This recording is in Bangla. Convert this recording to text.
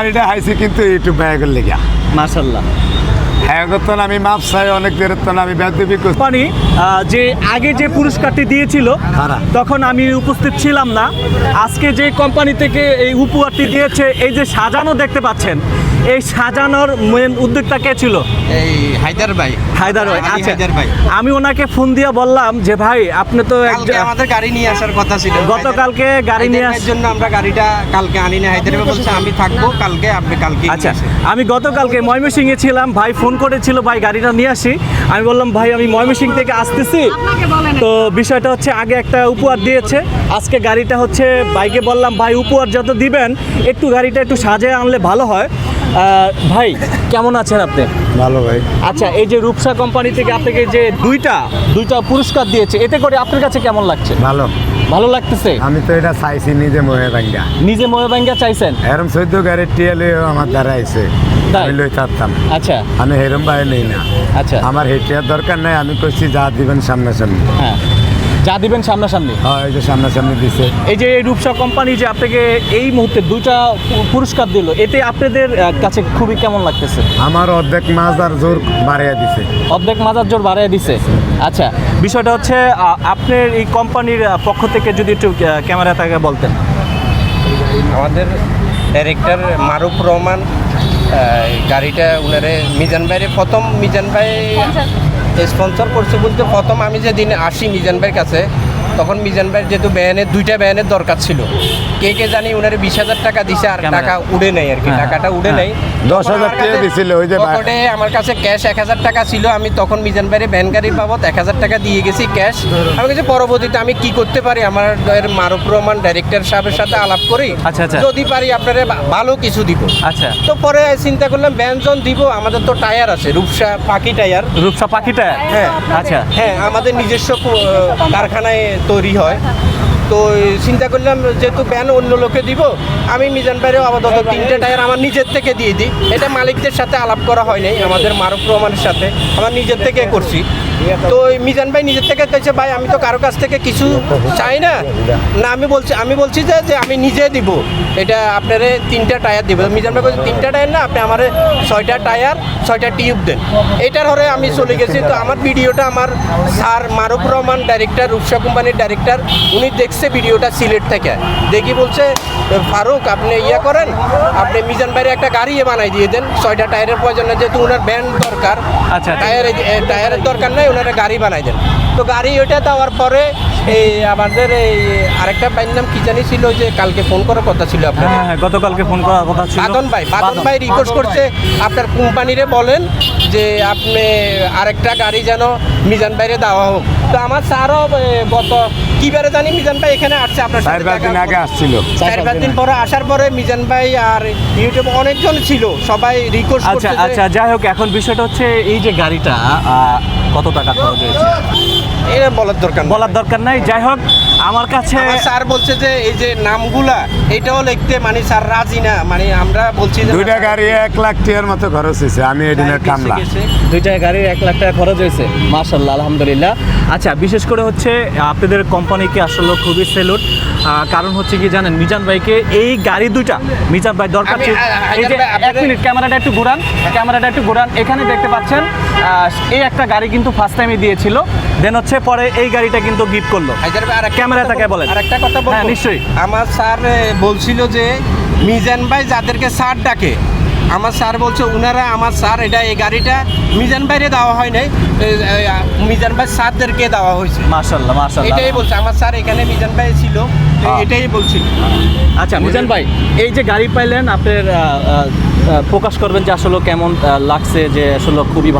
এটা হাইছি কিন্তু ইউটিউব ভাইয়ের লেগা মাশাআল্লাহ। হ্যাঁ তখন আমি মাপ চাই অনেক দেরের তখন আমি বেদবি করছি। কোম্পানি যে আগে যে পুরস্কারটি দিয়েছিল তখন আমি উপস্থিত ছিলাম না। আজকে যে কোম্পানি থেকে এই উপহারটি দিয়েছে, এই যে সাজানো দেখতে পাচ্ছেন, এই সাজানোর মেন উদ্যোক্তা কে ছিল? এই হায়দার ভাই। হায়দার ভাই। আচ্ছা, হায়দার ভাই। আমি ওনাকে ফোন দিয়ে বললাম যে ভাই আপনি তো কালকে আমাদের গাড়ি নিয়ে আসার কথা ছিল, গতকালকে গাড়ি নিয়ে আসার জন্য আমরা গাড়িটা কালকে আনি না। হায়দার ভাই বলছে আমি থাকবো কালকে, আপনি কালকে। আচ্ছা, আমি গতকালকে ময়মনসিংহে ছিলাম, ভাই ফোন করেছিল ভাই গাড়িটা নিয়ে আসি। আমি বললাম ভাই আমি ময়মনসিংহ থেকে আসতেছি, তো বিষয়টা হচ্ছে আগে একটা উপহার দিয়েছে, আজকে গাড়িটা হচ্ছে ভাইকে বললাম ভাই উপহার যত দিবেন একটু গাড়িটা একটু সাজিয়ে আনলে ভালো হয়। ভাই কেমন আছেন আপনি? ভালো ভাই। আচ্ছা, এই যে রূপসা কোম্পানি থেকে আপনাকে যে দুইটা পুরস্কার দিয়েছে, এতে করে আপনার কাছে কেমন লাগছে? ভালো ভালো লাগতেছে? আমি তো এটা চাইছি নিজে মহে ভাঙ্গা, নিজে ময়ূরভাঙ্গা চাইছেন? এরম 14 গাড়ির টিয়ালেও আমার দ্বারা আইছে, আমি লই থাকতাম। আচ্ছা আমি হেরম ভাই নেই না। আচ্ছা, আমার হেটিয়ার দরকার নাই, আমি করছি যা দিবেন সামনাসামনি। হ্যাঁ যা দিবেন সামনাসামনি। হ্যাঁ এই যে সামনাসামনি দিছে। এই যে রূপসা কোম্পানি যে আপনাকে এই মুহূর্তে দুইটা পুরস্কার দিল, এতে আপনাদের কাছে খুবই কেমন লাগতেছে? আমার অর্ধেক মাছ আর জোর বাড়িয়ে দিছে। অর্ধেক মাজার জোর বাড়িয়ে দিছে। আচ্ছা, বিষয়টা হচ্ছে আপনার এই কোম্পানির পক্ষ থেকে যদি একটু ক্যামেরা থেকে বলতেন। আমাদের ডাইরেক্টর মারুফ রহমান গাড়িটা উনারে মিজান ভাইয়ের প্রথম, মিজান ভাই স্পন্সর করছে বলতে প্রথম আমি যেদিন আসি মিজান ভাইয়ের কাছে, তখন মিজান ভাইয়ের যেহেতু দুইটা ব্যানের দরকার ছিল, কে জানি উনারে 20,000 টাকা দিছে, আর টাকা উড়ে নাই আর কি, টাকাটা উড়ে নাই। 10,000 টাকা দিছিল ওই যে পকেটে আমার কাছে ক্যাশ 1,000 টাকা ছিল, আমি তখন মিজান ভাইয়ের ভ্যান গাড়ির বাবদ 1,000 টাকা দিয়ে গেছি ক্যাশ। আমি কাছে পরবর্তীতে আমি কি করতে পারি, আমার মারুফ রহমান ডাইরেক্টর সাহেবের সাথে আলাপ করি, আচ্ছা আচ্ছা, যদি পারি আপনারা ভালো কিছু দিব। আচ্ছা, তো পরে চিন্তা করলাম ব্যঞ্জন দিব, আমাদের তো টায়ার আছে রূপসা পাখি টায়ার। রূপসা পাখিটা? হ্যাঁ আচ্ছা, হ্যাঁ আমাদের নিজস্ব কারখানায় তৈরি হয়। তো চিন্তা করলাম যেহেতু ব্যান অন্য লোকে দিব, আমি মিজান ভাইয়েরও আপাতত 3টে টায়ার আমার নিজের থেকে দিয়ে দিই। এটা মালিকদের সাথে আলাপ করা হয় নাই, আমাদের মারুফ রহমানের সাথে আমার নিজের থেকে করছি। তো মিজান ভাই নিজের থেকে চাইছে ভাই আমি তো কারো কাছ থেকে কিছু চাই না, না আমি বলছি যে আমি নিজে দিব, এটা আপনারে 3টা টায়ার দিব। মিজান ভাই বলছে 3টা টায়ার না, আপনি আমার 6টা টায়ার 6টা টিউব দেন। এটার হরে আমি চলে গেছি। তো আমার ভিডিওটা আমার স্যার মারুফ রহমান ডাইরেক্টর, রূপসা কোম্পানির ডাইরেক্টর, উনি দেখছে ভিডিওটা সিলেট থেকে, দেখি বলছে ফারুক আপনি ইয়ে করেন, আপনি মিজান ভাইয়ের একটা গাড়ি বানাই দিয়ে দেন, 6টা টায়ারের প্রয়োজন নেই, যেহেতু ওনার ব্যান্ড দরকার। আচ্ছা, টায়ারের দরকার নেই, ওনারা গাড়ি বানাই দেন। তো গাড়ি ওইটা দেওয়ার পরে এই আমাদের এই আরেকটা ভাইয়ের নাম কি জানি ছিল, যে কালকে ফোন করার কথা ছিল আপনার, হ্যাঁ গতকালকে ফোন করার কথা ছিল। বাদন ভাই রিকোয়েস্ট করছে আপনার কোম্পানিরে বলেন যে আপনি আরেকটা গাড়ি যেন মিজান ভাইরে দেওয়া হোক। তো আমার স্যারও গত কিবারে জানি মিজান ভাই এখানে আসছে আপনার সাথে, 4-5 দিন আগে আসছিল। 4-5 দিন পরে আসার পরে মিজান ভাই আর ইউটিউবে অনেকজন ছিল, সবাই রিকোয়েস্ট করছে। আচ্ছা আচ্ছা, যাই হোক এখন বিষয়টা হচ্ছে এই যে গাড়িটা কত টাকা খরচ হয়েছে এটা বলার দরকার নাই। যাই হোক আমার কাছে স্যার বলছে যে এই যে নামগুলা এটাও লিখতে মানে স্যার রাজি না, মানে আমরা বলছি যে দুইটা গাড়ি 1 লাখ টাকার মতো খরচ হয়েছে, আমি এদিনের কামলা। দুইটা গাড়ির 1 লাখ টাকা খরচ হয়েছে, মাশাআল্লাহ আলহামদুলিল্লাহ। আচ্ছা, বিশেষ করে হচ্ছে আপনাদের কোম্পানিকে আসলে খুবই স্যালুট। কারণ হচ্ছে কি জানেন, মিজান ভাইকে এই গাড়ি দুইটা মিজান ভাই দরকার ছিল। এই যে 1 মিনিট ক্যামেরাটা একটু ঘুরান, এখানে দেখতে পাচ্ছেন এই একটা গাড়ি কিন্তু ফার্স্ট টাইমে দিয়েছিল, দেন হচ্ছে পরে এই গাড়িটা কিন্তু গিফট করলো। ক্যামেরা তাকে বলেন আরেকটা কথা বলবো। হ্যাঁ নিশ্চয়ই। আমার স্যার বলছিল যে মিজান ভাই যাদেরকে স্যার ডাকে, আমার স্যার বলছে উনারা আমার স্যার এটা এই গাড়িটা মিজান ভাইরে দেওয়া হয় নাই, মিজান ভাই স্যারদেরকে দেওয়া হয়েছে। মাশাআল্লাহ মাশাআল্লাহ, এটাই বলছে আমার স্যার, এখানে মিজান ভাই ছিল, এটাই বলছিল। আচ্ছা মিজান ভাই, এই যে গাড়ি পাইলেন আপনার প্রকাশ করবেন যে আসলে কেমন লাগছে, যে আসলে খুবই